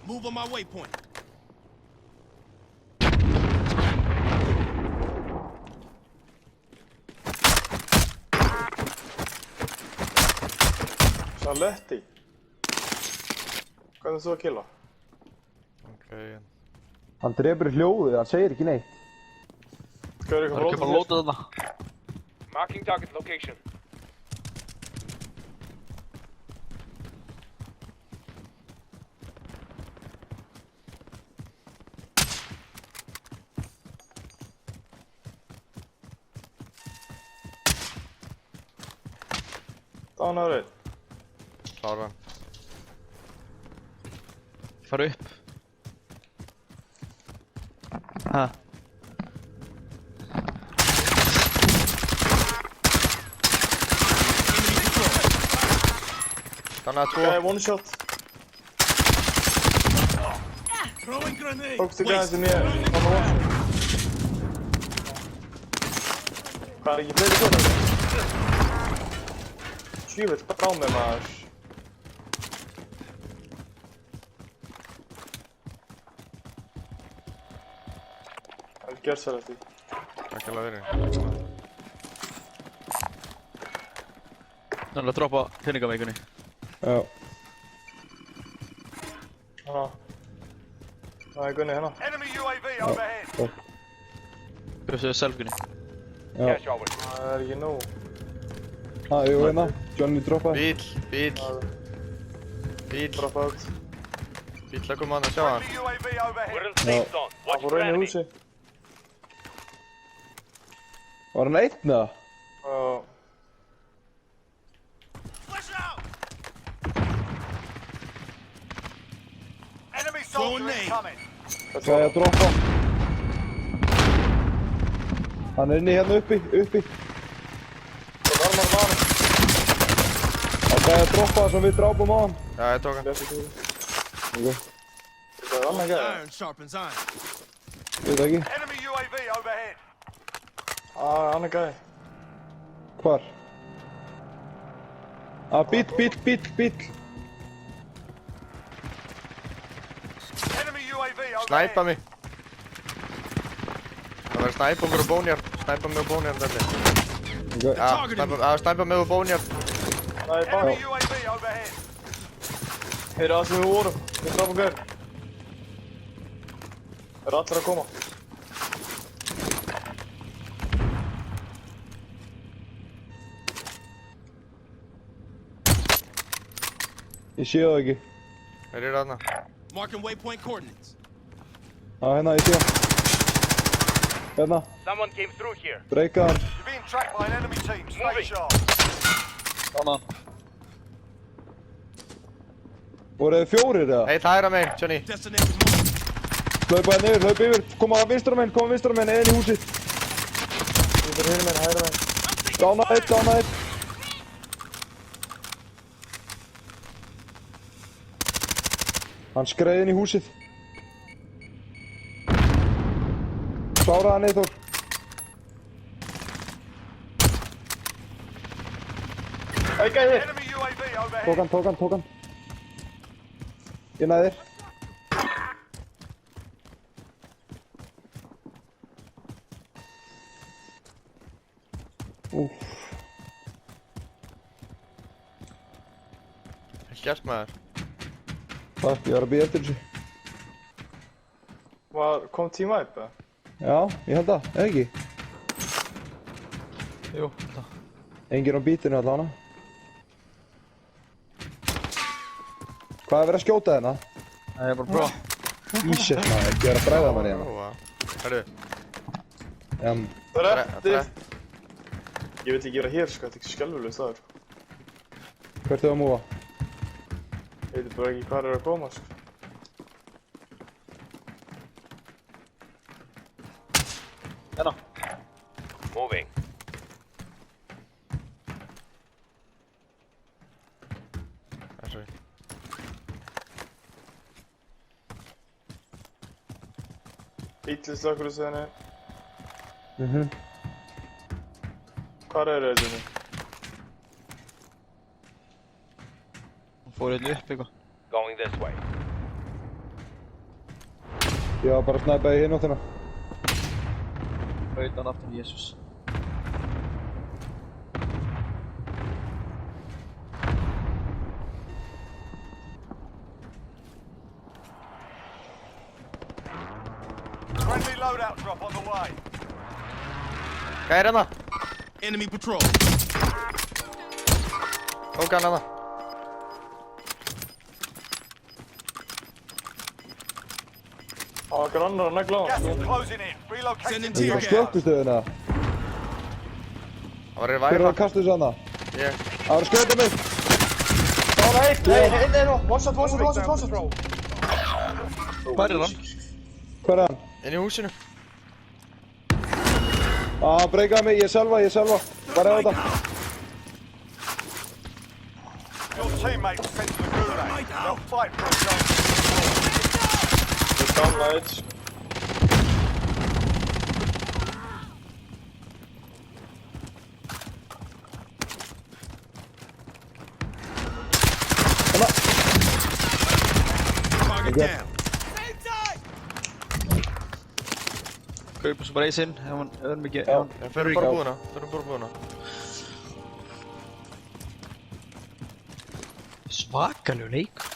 Move on my waypoint. Saletti. Hvað er þú að killa? Okay. Hann drefur í hljóðið, hann segir ekki neitt. Hvað er Það er ekki bara að lóta þarna. Marking target location. Dánar einn. Klára hann. Fara upp. Ha. Þannig að Guy one shot. Throwing grenade. Focus the guys in here. On the one. Hvað er ekki fleiri svona? Sjöfell brá með maður. Það er gerðsælegt í. Takk alveg verið. Það er að droppa peningameikunni. Já. Hanna. Það er Gunni hérna. Enemy UAV overhead. Bjössu selfinni. Já. Cash over. Það er ekki nóg. Jú, hérna. Johnny droppaði. Bíl. Drop out. Bíl að koma hann að sjá hann. Friendly UAV overhead. We're in No. safe zone. Það Watch fór for inn í enemy. húsi. Var hann einn eða? Já. Flash out. Enemy Throwing soldier nade. incoming. Hvað er að droppa? Hann er inni hérna uppi. Það var maður maður. Það er að droppa sem við drápum á hann. Já, ég tók hann. Þetta er Ok, annan gæði. Iron sharpens iron. veit ekki. Enemy UAV overhead. Annan gæði. Hvar? Bíll. Enemy UAV overhead. Snæpa mig. Það verður snæpa mig og bónjart. Snæpa mig og bónjart þetta. Ok. Já, snæpa mig og bónjart. Það er bara. Enemy UAV overhead. Heyrðu það sem við vorum. Við drafum gæði. Það er allir að koma. Ég sé það ekki. Þeir eru þarna. Marking waypoint coordinates. Hérna, ég sé hann. Hérna, Someone came through here. breykað hann. You're being tracked by an enemy team. Stay sharp. Þannig. Voru þið fjórir eða? Eitt hægra megin, Johnny. Destination marked. Hlaupa þið niður, hlaupa yfir. Koma vinstra meginn, eða inn í húsið. Við erum hér með hægra meginn. Dána einn. Hann skreið inn í húsið. Kláraði hann Eyþór. Gæði. Enemy UAV overhead. Tók hann. Ég næði þér. Gert maður. Takk, ég var að bíða eftir þessu. Kom team wipe eða? Já, ég held það, eða ekki? Jú, það. Enginn á bítinu allavega. Hvað er verið að skjóta hérna? Það er bara að prófa. Ísett maður, ekki verið að bræða manni hérna. Herru, Rétti. Ég vil ekki vera hér sko, þetta er ekki skelfilegur staður. Hvert er það að múa? Ég veit bara ekki hvað er að koma sko. Hérna. Moving. þessu. Bíllinn slökkur í senni. Mhm. Hvar eru þessi? Hún fór hérna upp eitthvað. Going this way. Ég var bara að snæpa í hináttina. Braut hann aftur, Jesus. Friendly loadout drop on the way. Gæri hana. Enemy patrol. Kókan hana. Það var einhver annar að negla á Gas hann. is closing in. Relocating Sending to Það tear er gas. slökkvistöðina. Það var Hver var revive. að kasta þessu hana? Ég. Það var að skjóta mig. Það var eitt, nei, nú. One shot. Hvar er hann? Hver er hann? Inn í húsinu. Hann breykaði mig, ég selva. Bara á þetta. Your teammates sent to the gulag. They'll fight for a chance. Við gamla eitt. Target Okay. down. Kaupum svo bara eins inn, ef hann er mikið... Já. Förum bara búina. Svakalega leikur.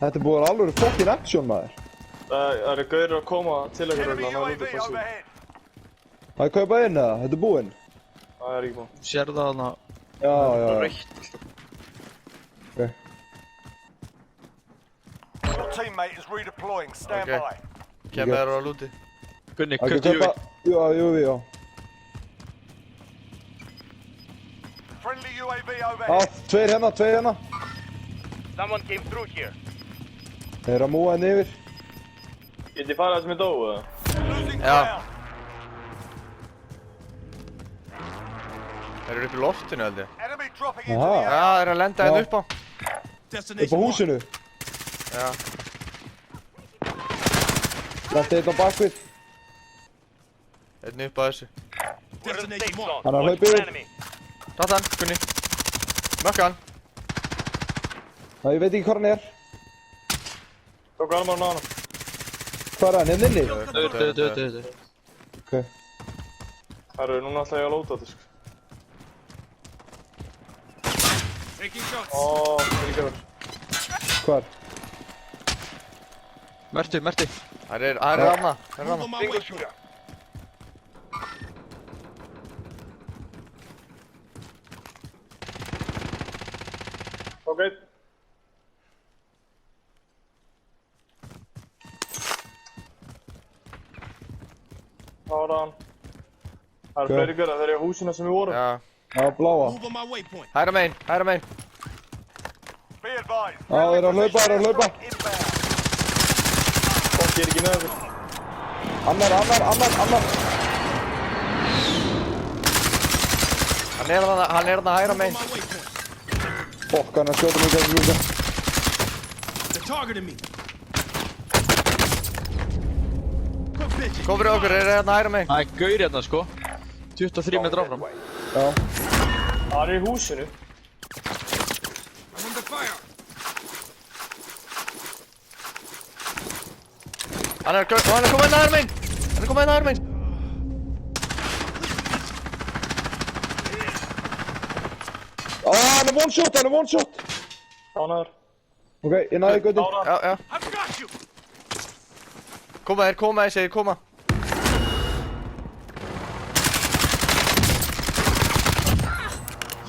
Þetta er búið alveg fucking action, maður. Það eru gaurir að koma til ykkur Enemy öll, hann er út UAV af þessu. overhead. Það er kaupað inn eða? Þetta er búinn? Það er ekki búinn. Þú sér það þarna... Já. Rautt alltaf. Ok. Your teammate is redeploying. Stand Okay. by. Kemur þér á lúti. Gunni, Það er kauptu kaupa... Júi. Já. Friendly UAV Já, overhead. tveir hérna. Someone came through here. Þeir eru að múa henni yfir. Get ég farið að sem ég dó, eða? Losing Ja. ground. Þeir eru upp í loftinu held ég. Enemy dropping into Aha. the Já, area. þeir eru að lenda hérna upp á. Upp á Destination marked. húsinu. Já. Lenti einn á bakvið. Einn upp á þessu. Destination marked. Hann er að hlaupa yfir. Tatt hann, Gunni. Mökka hann. Það ég veit ekki hvað hann er. Tók armarinn á hann. Hvað er hann? Hérna inni? Döð. Ok. Það eru núna alltaf ég að lóta þetta, sko. Taking shots. Ó, fyrirgefur. Hvar? Merti. Það er hana. Move on my waypoint. Ok. Það var hann. Það eru Ok. fleiri gaurar, þeir eru í húsinu sem við vorum. Já. Það var bláa. Move on my waypoint. Hæra megin. Be advised. Já, þeir eru að hlaupa. Inbound. Fólk er ekki með okkur. Annar. Hann er þarna hæra Move on megin. my waypoint. Fokk, hann er að skjóta mig í glugga. They're targeting me. Quit bitching. Kom fyrir okkur, þeir eru þarna hæra megin. Það er gaur hérna sko. 23 metrar áfram. Já. Það er í húsinu. I'm under fire. Hann er komið inn hæra megin. Hann er one shot. Dánaður. Ok, ég náði gauti. Dánaður. Já. I've got you. Koma, ég segi koma.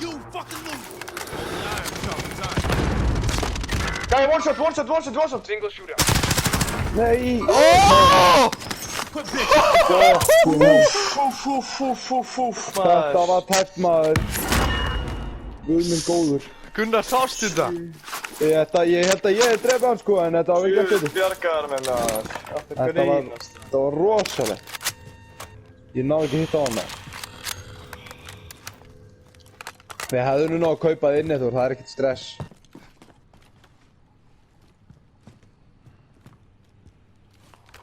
You fucking loser. Hold on, Gæi, one shot. Single shooter. Nei. Quit bitching. Fúf, Þetta var tætt, maður. Guð minn góður. Gunnar, sástu þetta? Ég held að ég drefi hann sko, en þetta var ekki eftir þetta. Bjargaðar með maður. Þetta var rosalegt. Ég náði ekki hitt á hann maður. Við hefðum nú náðu að kaupa það inni þú, það er ekkert stress.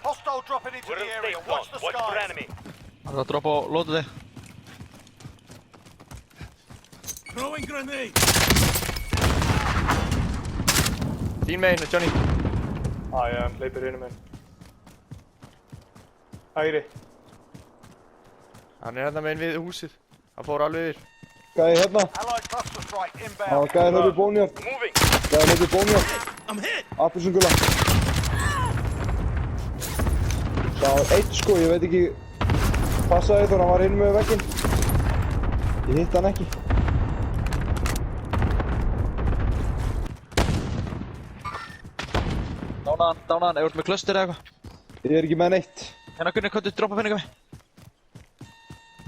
Hostile dropping into the area. Watch the skies. Hann er að droppa á lótuði. Throwing grenade. Þín megin, Johnny. Já, hleypir hinum inn. Hægri. Hann hérna meginn við húsið. Hann fór alveg yfir. Gæði hérna. Allied cluster strike Já, inbound. gæði hlöpu bónjart. Gæði hlöpu bónjart. I'm hit. Appelsungula. Það var eitt sko, ég veit ekki. Passaði þó, hann var inn með vegginn. Ég hitt hann ekki. Dána hann, ef þú ert með cluster eða eitthvað. Ég er ekki með neitt. Hérna Gunni, hvað þú droppa penninga mig?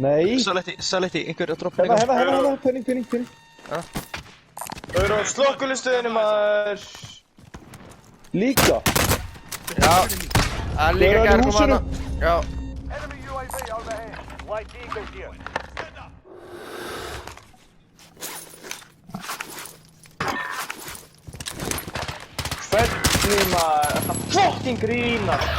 Nei. Saletti, einhver að droppa penninga mig. Hérna, penning. Þau eru á slökkulistöðinu maður. Líka. Já. Hann líka Þeir eru í gær koma húsinu. hana. Já. Enemy UAV overhead. Light vehicle here. Hvernig maður, þetta fucking grínast.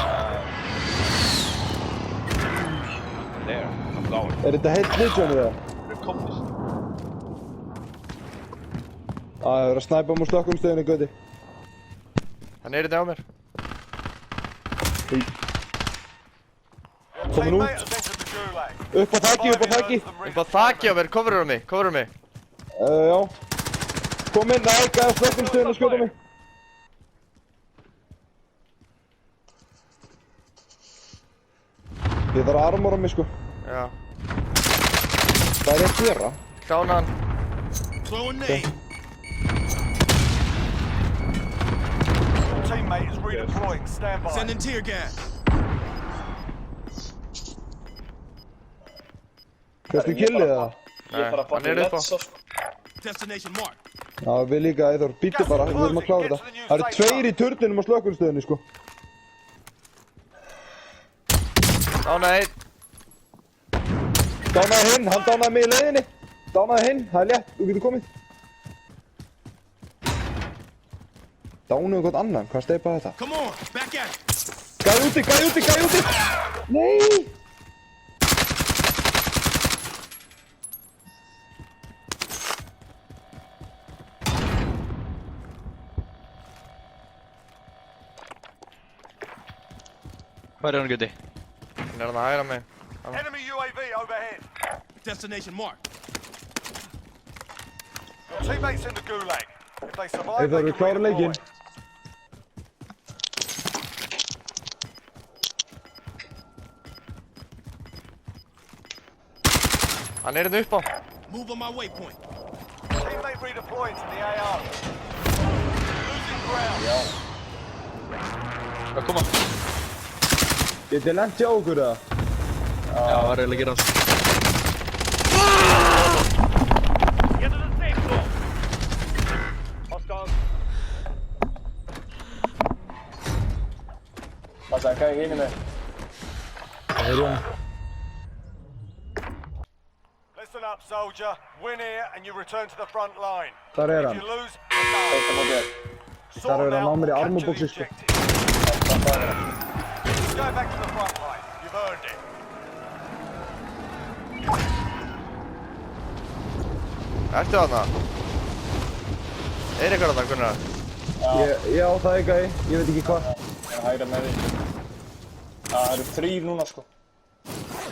Er þetta heitt Legion eða? Það er verið að snæpa múr slökkumstöðinni, Gauti. Hann er þetta á mér. Komin út. Teammate has entered the gulag. Upp á þakki. Upp á þakki á mér, coverur mig. Já. Kom inn, nei, gæði slökkumstöðinni að skjóta mig. Ég þarf að armora mig, sko. Já. Það er ekki gera. Klána hann. Throw a nade. Your teammate is redeploying. Stand by. Sending tear gas. Fyrstu killið það? Ég þarf að Hann fucking er upp á. letsa sko. Destination marked. Já, við líka, Eithor. Býttu bara, við erum að klára þetta. Það eru tveir í turninum á slökkumstöðinni, sko. Dána einn. Dánaði hinn, hann dánaði mig í leiðinni. Dánaði hinn, það er létt, þú getur komið. Dánuðu hvort annan, hvað steipaði þetta? Come on, back at it. Gæði úti! Nei! Hvað er hann Gutti? Hann er hann að hægra mig. Enemy UAV overhead. Destination marked. Your teammate's in the gulag. If they survive, Eithor, they við can klárum leikinn. redeploy. Hann er hérna upp á. Move on my waypoint. Teammate redeploying to the AR. Losing ground. Hvað koma? Getið lent hjá okkur eða? Já, það er eiginlega að gera það. Get to the safe zone. Hostiles. Passaði gæði hinni með. Það er hún. Listen up, soldier. Win here and you return to the front line. Þar er If hann. you lose, you're done. Þetta mótið þér. Sort Þar er them hann á out mér í or armorboxi, capture sko. the objective. Go back to the front line. You've earned it. Ertu þarna? Er eitthvað þarna, Gunnar? Já, það er gæði, ég veit ekki hvað. Ég er hægra með því. Það eru 3 núna sko.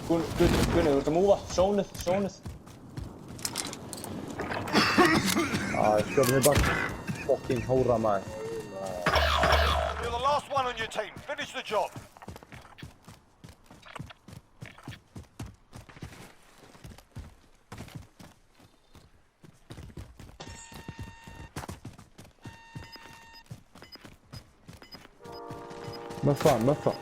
Gunni, þú ert að múfa. Sónið. Ég skjóta mig bak. Fucking hóra maður. You're the last one on your team. Finish the job. Muffa.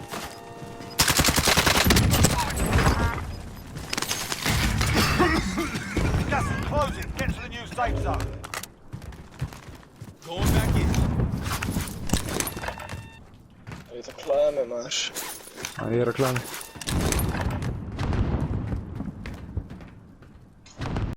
Gas is closing. Get to the new safe zone. Going back in. Ég ætla að klæða mig maður. Já, ég er að klæða mig.